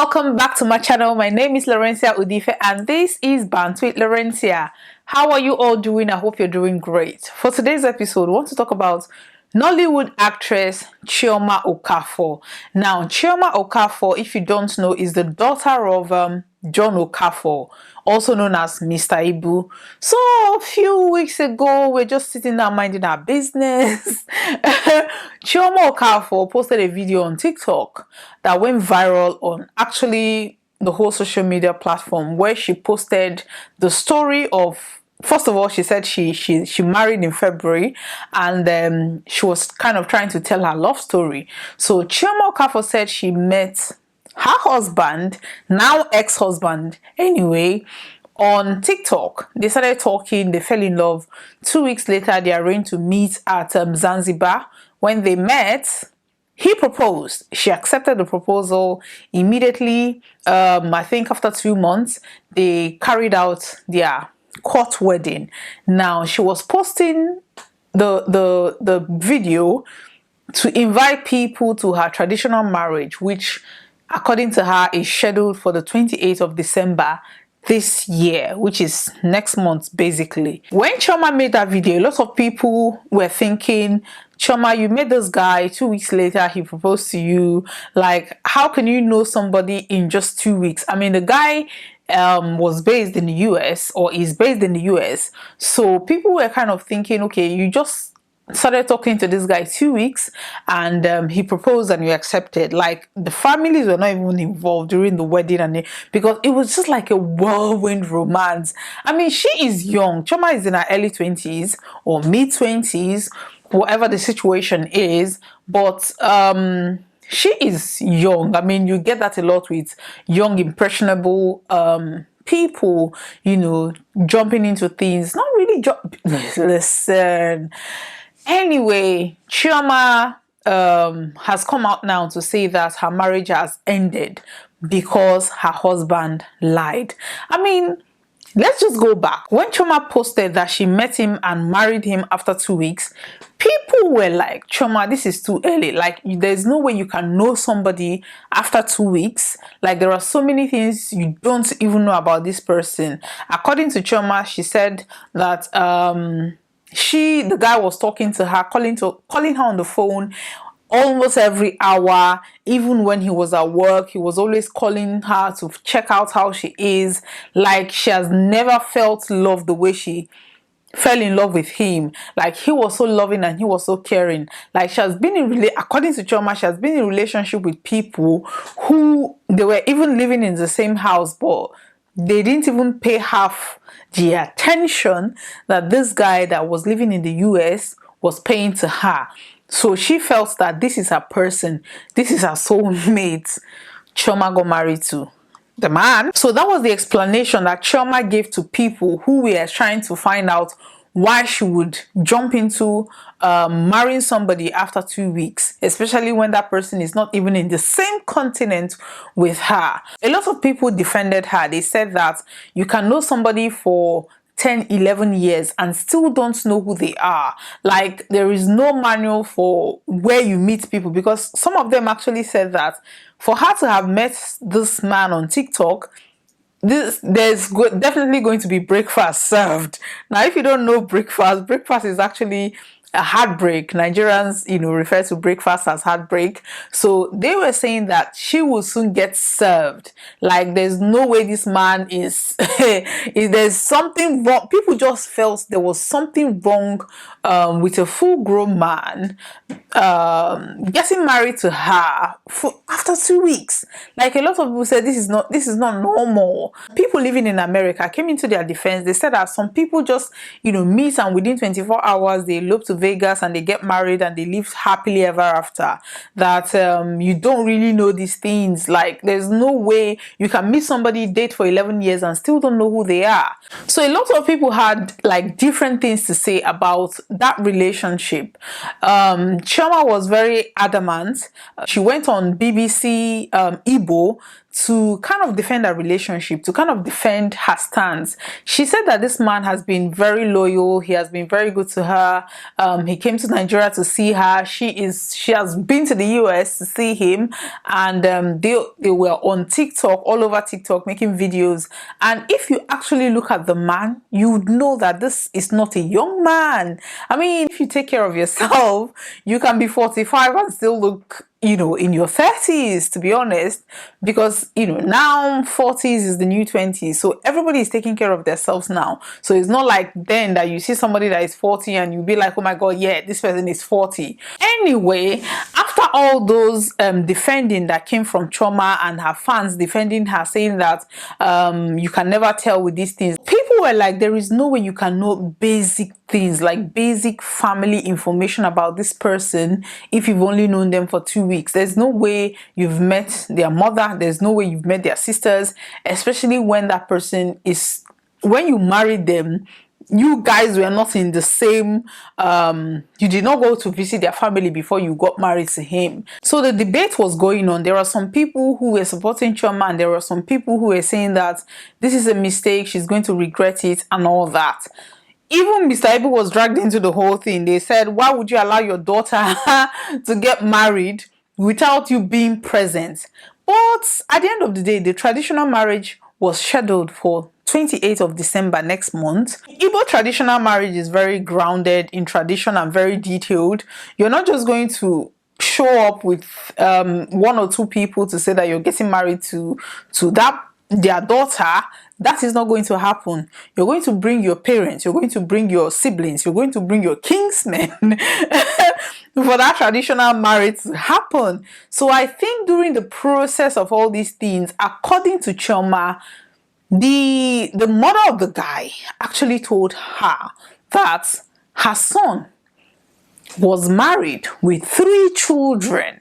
Welcome back to my channel. My name is Lawrencia and this is Bantz with Lawrencia. How are you all doing? I hope you're doing great. For today's episode, I want to talk about Nollywood actress Chioma Okafor. Now, Chioma Okafor, if you don't know, is the daughter of John Okafor, also known as Mr. Ibu. So a few weeks ago, we're just sitting down minding our business. Chioma Okafor posted a video on TikTok that went viral on actually the whole social media platform, where she posted the story of, first of all, she said she married in February, and she was kind of trying to tell her love story. So Chioma Okafor said she met her husband, now ex-husband anyway, on TikTok. They started talking, they fell in love. 2 weeks later, they arranged to meet at Zanzibar. When they met, he proposed. She accepted the proposal immediately. I think after 2 months, they carried out their court wedding. Now, she was posting the video to invite people to her traditional marriage, which according to her is scheduled for the 28th of December this year, which is next month basically. When Chioma made that video, a lot of people were thinking, Chioma, you met this guy, 2 weeks later he proposed to you. Like, how can you know somebody in just 2 weeks? I mean, the guy was based in the US, or is based in the US, so people were kind of thinking, okay, you just started talking to this guy 2 weeks and he proposed and you accepted. Like, the families were not even involved during the wedding, and because it was just like a whirlwind romance. I mean, she is young. Chioma is in her early 20s or mid 20s, whatever the situation is, but she is young. I mean, you get that a lot with young impressionable people, you know, jumping into things, not really listen. Anyway, Chioma has come out now to say that her marriage has ended because her husband lied. I mean, let's just go back. When Chioma posted that she met him and married him after 2 weeks, people were like, Chioma, this is too early. Like, there's no way you can know somebody after 2 weeks. Like, there are so many things you don't even know about this person. According to Chioma, she said that the guy was talking to her, calling her on the phone almost every hour. Even when he was at work, he was always calling her to check out how she is. Like, she has never felt love the way she fell in love with him. Like, he was so loving and he was so caring. Like, she has been according to Chioma, she has been in a relationship with people who they were even living in the same house, but they didn't even pay half the attention that this guy that was living in the US was paying to her. So she felt that this is her person, this is her soulmate. Chioma got married to the man. So that was the explanation that Chioma gave to people who were trying to find out why she would jump into marrying somebody after 2 weeks, especially when that person is not even in the same continent with her. A lot of people defended her. They said that you can know somebody for 10-11 years and still don't know who they are. Like, there is no manual for where you meet people, because some of them actually said that for her to have met this man on TikTok, there's definitely going to be breakfast served. Now, if you don't know breakfast is actually a heartbreak. Nigerians, you know, refer to breakfast as heartbreak. So they were saying that she will soon get served. Like, there's no way this man is there's something wrong. People just felt there was something wrong with a full-grown man getting married to her after 2 weeks. Like, a lot of people said this is not normal. People living in America came into their defense. They said that some people just, you know, meet and within 24 hours they elope to Vegas and they get married and they live happily ever after. That you don't really know these things. Like, there's no way you can meet somebody, date for 11 years and still don't know who they are. So a lot of people had like different things to say about that relationship. Chioma was very adamant. She went on BBC Igbo to kind of defend her relationship, to kind of defend her stance. She said that this man has been very loyal. He has been very good to her. He came to Nigeria to see her. She has been to the US to see him, and they were on TikTok, all over TikTok, making videos. And if you actually look at the man, you would know that this is not a young man. I mean, if you take care of yourself, you can be 45 and still look, in your 30s, to be honest, because, now 40s is the new 20s. So everybody is taking care of themselves now. So it's not like then that you see somebody that is 40 and you'll be like, oh my God, yeah, this person is 40. Anyway, after all those defending that came from Chioma and her fans defending her, saying that you can never tell with these things, people were like, there is no way you can know basic things, like basic family information about this person if you've only known them for 2 weeks. There's no way you've met their mother. There's no way you've met their sisters, especially when that person is, when you married them, you guys were not in the same, you did not go to visit their family before you got married to him. So the debate was going on. There are some people who were supporting Chioma, and there were some people who were saying that this is a mistake, she's going to regret it and all that. Even Mr. Ibu was dragged into the whole thing. They said, why would you allow your daughter to get married without you being present? But at the end of the day, the traditional marriage was scheduled for 28th of December next month. Igbo traditional marriage is very grounded in tradition and very detailed. You're not just going to show up with 1 or 2 people to say that you're getting married to their daughter. That is not going to happen. You're going to bring your parents, you're going to bring your siblings, you're going to bring your kinsmen for that traditional marriage to happen. So I think during the process of all these things, according to Chioma, the mother of the guy actually told her that her son was married with 3 children.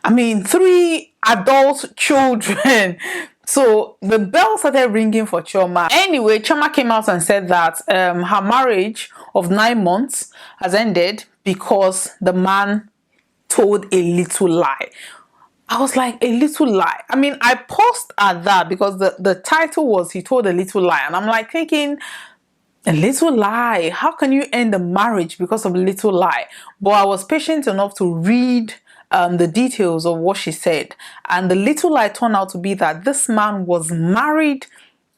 I mean, 3 adult children. So the bell started ringing for Chioma. Anyway, Chioma came out and said that her marriage of 9 months has ended because the man told a little lie. I was like, a little lie. I mean, I paused at that because the title was He Told a Little Lie. And I'm like thinking, a little lie? How can you end a marriage because of a little lie? But I was patient enough to read the details of what she said. And the little lie turned out to be that this man was married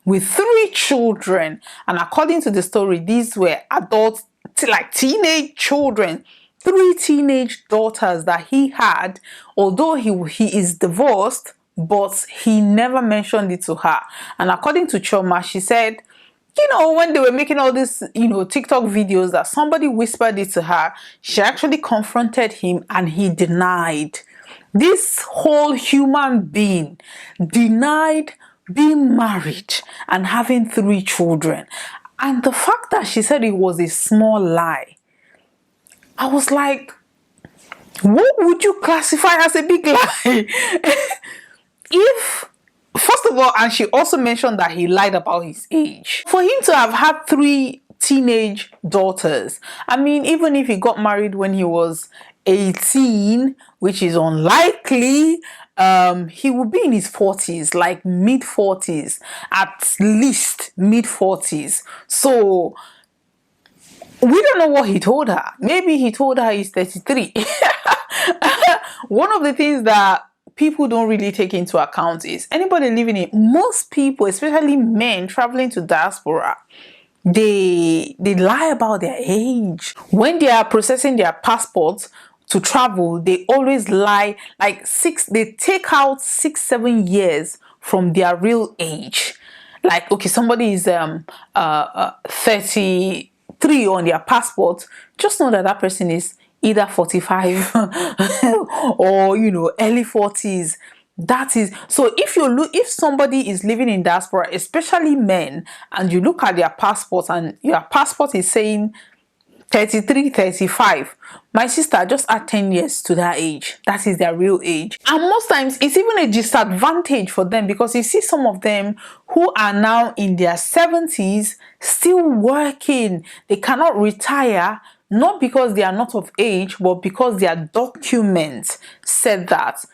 with 3 children. And according to the story, these were adults, like teenage children. 3 teenage daughters that he had, although he is divorced, but he never mentioned it to her. And according to Chioma, she said, when they were making all this, TikTok videos, that somebody whispered it to her, she actually confronted him and he denied. This whole human being denied being married and having 3 children. And the fact that she said it was a small lie, I was like, what would you classify as a big lie? First of all, and she also mentioned that he lied about his age. For him to have had 3 teenage daughters, I mean, even if he got married when he was 18, which is unlikely, he would be in his 40s, like mid 40s, at least mid 40s. So we don't know what he told her. Maybe he told her he's 33. One of the things that people don't really take into account is anybody living in, most people, especially men traveling to diaspora, they lie about their age. When they are processing their passports to travel, they always lie, like they take out 6-7 years from their real age. Like, okay, somebody is 33 on their passport, just know that person is either 45 or early 40s. That is, so if somebody is living in diaspora, especially men, and you look at their passport and your passport is saying 33, 35, my sister, just add 10 years to that age. That is their real age. And most times it's even a disadvantage for them, because you see some of them who are now in their 70s still working. They cannot retire, not because they are not of age, but because their documents said that.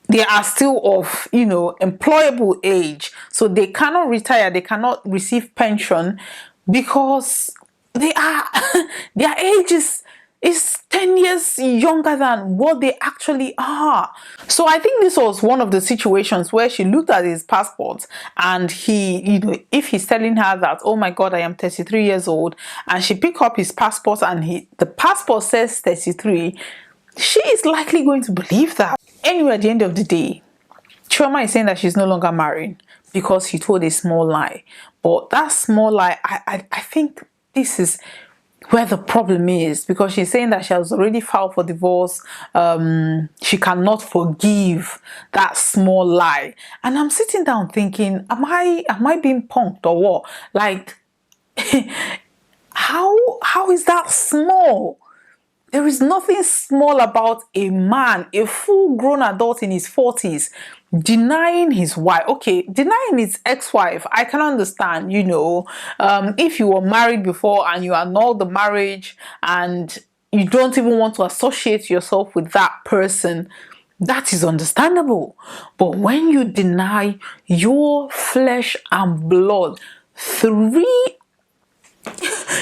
they are still of, employable age, so they cannot retire, they cannot receive pension because they are their age is 10 years younger than what they actually are. So I think this was one of the situations where she looked at his passport, and he, if he's telling her that, oh my god, I am 33 years old, and she picked up his passport and the passport says 33, she is likely going to believe that. Anyway, at the end of the day, Chioma is saying that she's no longer married because he told a small lie. But that small lie, I think this is where the problem is, because she's saying that she has already filed for divorce. She cannot forgive that small lie. And I'm sitting down thinking, am I being punked or what? Like, how is that small? There is nothing small about a man, a full-grown adult in his 40s, denying his wife. Okay, denying his ex-wife, I can understand, if you were married before and you annul the marriage and you don't even want to associate yourself with that person, that is understandable. But when you deny your flesh and blood, 3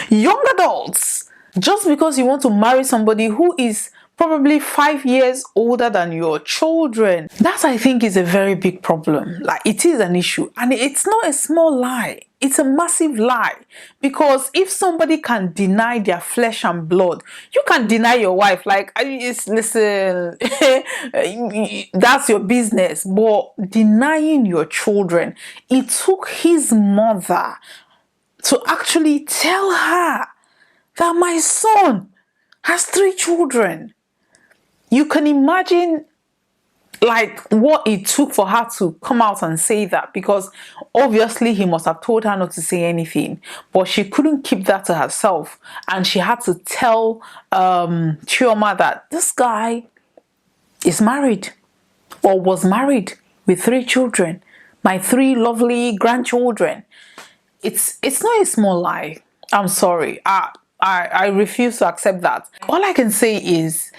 young adults, just because you want to marry somebody who is probably 5 years older than your children, that I think is a very big problem. Like, it is an issue, and it's not a small lie. It's a massive lie, because if somebody can deny their flesh and blood, you can deny your wife. Like, listen, that's your business. But denying your children, it took his mother to actually tell her that my son has 3 children. You can imagine like what it took for her to come out and say that, because obviously he must have told her not to say anything, but she couldn't keep that to herself, and she had to tell Chioma that this guy is married, or was married, with 3 children, my 3 lovely grandchildren. It's not a small lie. I'm sorry. I refuse to accept that. All I can say is,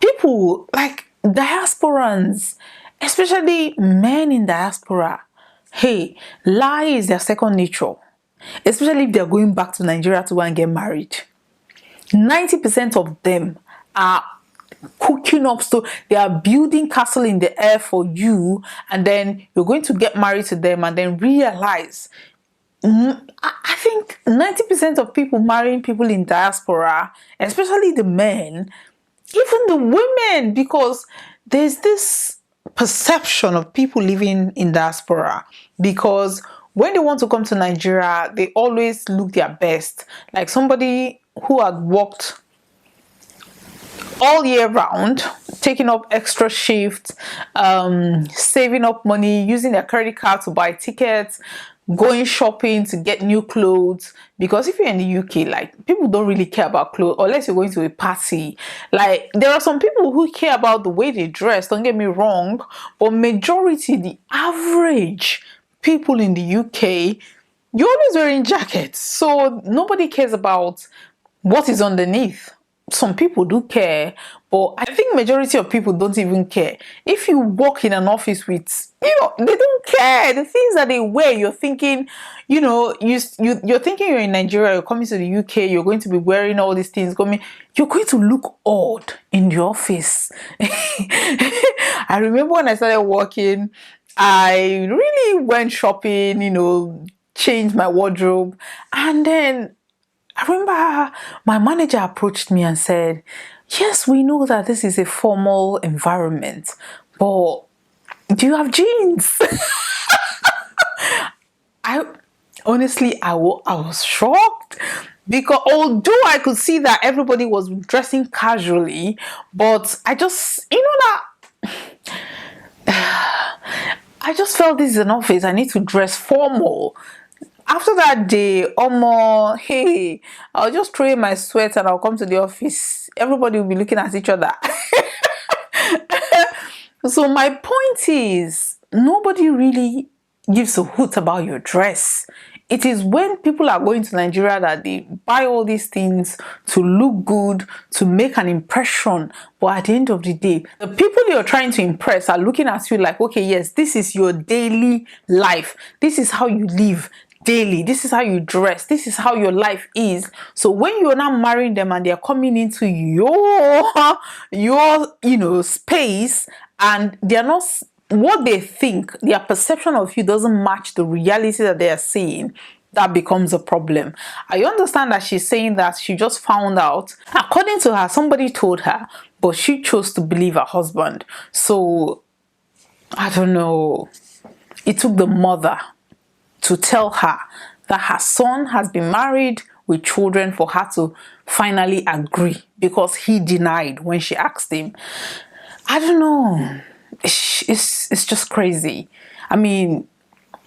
people like diasporans, especially men in diaspora, hey, lie is their second nature, especially if they're going back to Nigeria to go and get married. 90% of them are cooking up, so they are building castle in the air for you, and then you're going to get married to them and then realize, I think 90% of people marrying people in diaspora, especially the men, even the women, because there's this perception of people living in diaspora, because when they want to come to Nigeria, they always look their best. Like somebody who had worked all year round, taking up extra shifts, saving up money, using their credit card to buy tickets, going shopping to get new clothes. Because if you're in the UK, like, people don't really care about clothes unless you're going to a party. Like, there are some people who care about the way they dress, don't get me wrong, but majority, the average people in the UK, you're always wearing jackets, so nobody cares about what is underneath. Some people do care, but I think majority of people don't even care. If you work in an office with, they don't care. The things that they wear, you're thinking, you're thinking you're in Nigeria, you're coming to the UK, you're going to be wearing all these things, you're going to look odd in the office. I remember when I started working, I really went shopping, changed my wardrobe, and then I remember my manager approached me and said, yes, we know that this is a formal environment, but do you have jeans? I was shocked, because although I could see that everybody was dressing casually, but I just, I just felt this is an office, I need to dress formal. After that day, hey, I'll just throw in my sweat and I'll come to the office. Everybody will be looking at each other. So my point is, nobody really gives a hoot about your dress it is when people are going to Nigeria that they buy all these things to look good, to make an impression. But at the end of the day, the people you're trying to impress are looking at you like, okay, yes, this is your daily life. This is how you live daily. This is how you dress. This is how your life is. So when you're not marrying them and they're coming into your space, and they're not, what they think, their perception of you doesn't match the reality that they are seeing, that becomes a problem. I understand that she's saying that she just found out, according to her, somebody told her, but she chose to believe her husband. So I don't know. It took the mother to tell her that her son has been married with children for her to finally agree, because he denied when she asked him. I don't know. It's just crazy. I mean,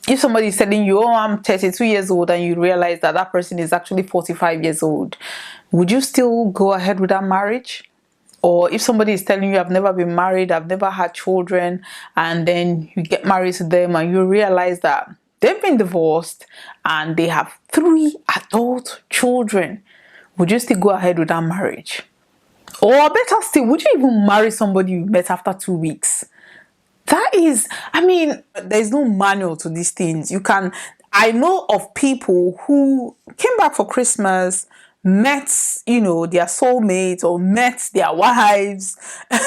if somebody is telling you, oh, I'm 32 years old, and you realize that that person is actually 45 years old, would you still go ahead with that marriage? Or if somebody is telling you, I've never been married, I've never had children, and then you get married to them and you realize that they've been divorced and they have 3 adult children, would you still go ahead with that marriage? Or better still, would you even marry somebody you met after 2 weeks? That is, I mean, there's no manual to these things. I know of people who came back for Christmas, met, their soulmates, or met their wives,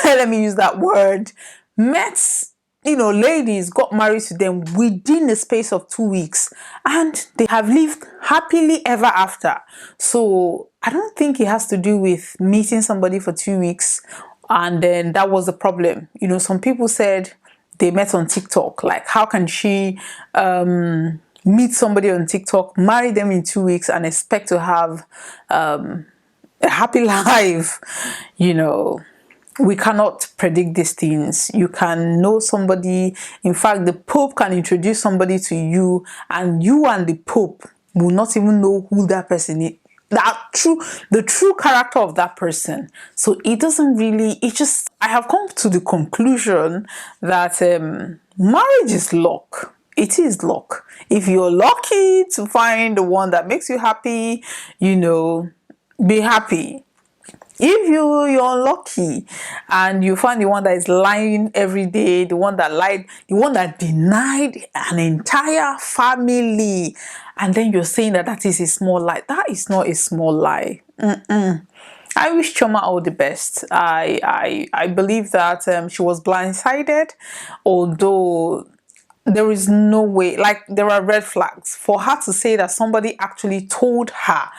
let me use that word, met, ladies, got married to them within the space of 2 weeks, and they have lived happily ever after. So I don't think it has to do with meeting somebody for 2 weeks and then that was the problem. Some people said they met on TikTok. Like, how can she meet somebody on TikTok, marry them in 2 weeks, and expect to have a happy life? We cannot predict these things. You can know somebody. In fact, the Pope can introduce somebody to you, and you and the Pope will not even know who that person is. The true character of that person. So it doesn't really, I have come to the conclusion that marriage is luck. It is luck. If you're lucky to find the one that makes you happy, be happy. If you're unlucky and you find the one that is lying every day, the one that lied, the one that denied an entire family, and then you're saying that is a small lie, that is not a small lie. I wish Chioma all the best. I believe that she was blindsided, although there is no way, like, there are red flags for her to say that somebody actually told her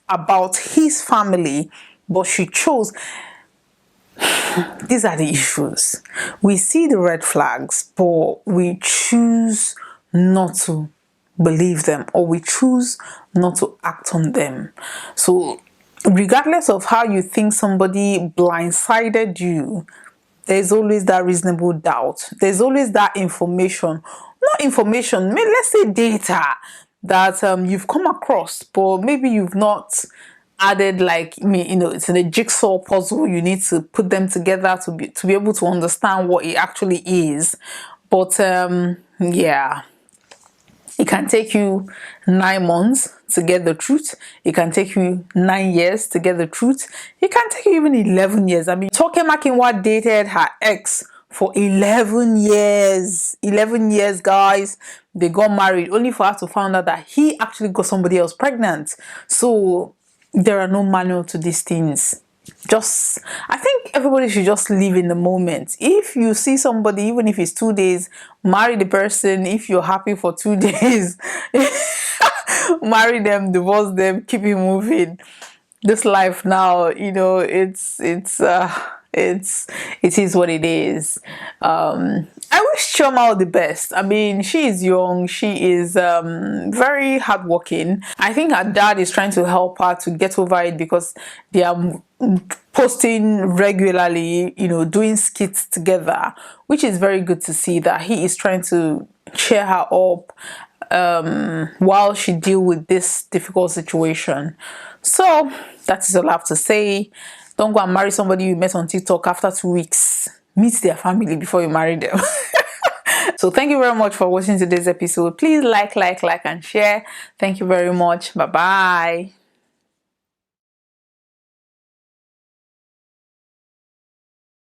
about his family, but she chose. These are the issues. We see the red flags, but we choose not to believe them, or we choose not to act on them. So regardless of how you think somebody blindsided you, there's always that reasonable doubt. There's always that information, not information, let's say data that you've come across, but maybe you've not added, like, it's in a jigsaw puzzle. You need to put them together to be able to understand what it actually is. But yeah, it can take you 9 months to get the truth. It can take you 9 years to get the truth. It can take you even 11 years. I mean, Toke Makinwa dated her ex for 11 years. 11 years, guys. They got married only for her to find out that he actually got somebody else pregnant. So there are no manual to these things. I think everybody should just live in the moment. If you see somebody, even if it's 2 days, marry the person. If you're happy for 2 days, marry them, divorce them, keep it moving. This life now, it is what it is. I wish Chioma all the best. I mean, she is young. She is very hardworking. I think her dad is trying to help her to get over it, because they are posting regularly, doing skits together, which is very good to see that he is trying to cheer her up while she deals with this difficult situation. So that is all I have to say. Don't go and marry somebody you met on TikTok after 2 weeks. Meet their family before you marry them. So thank you very much for watching today's episode. Please like, and share. Thank you very much. Bye bye.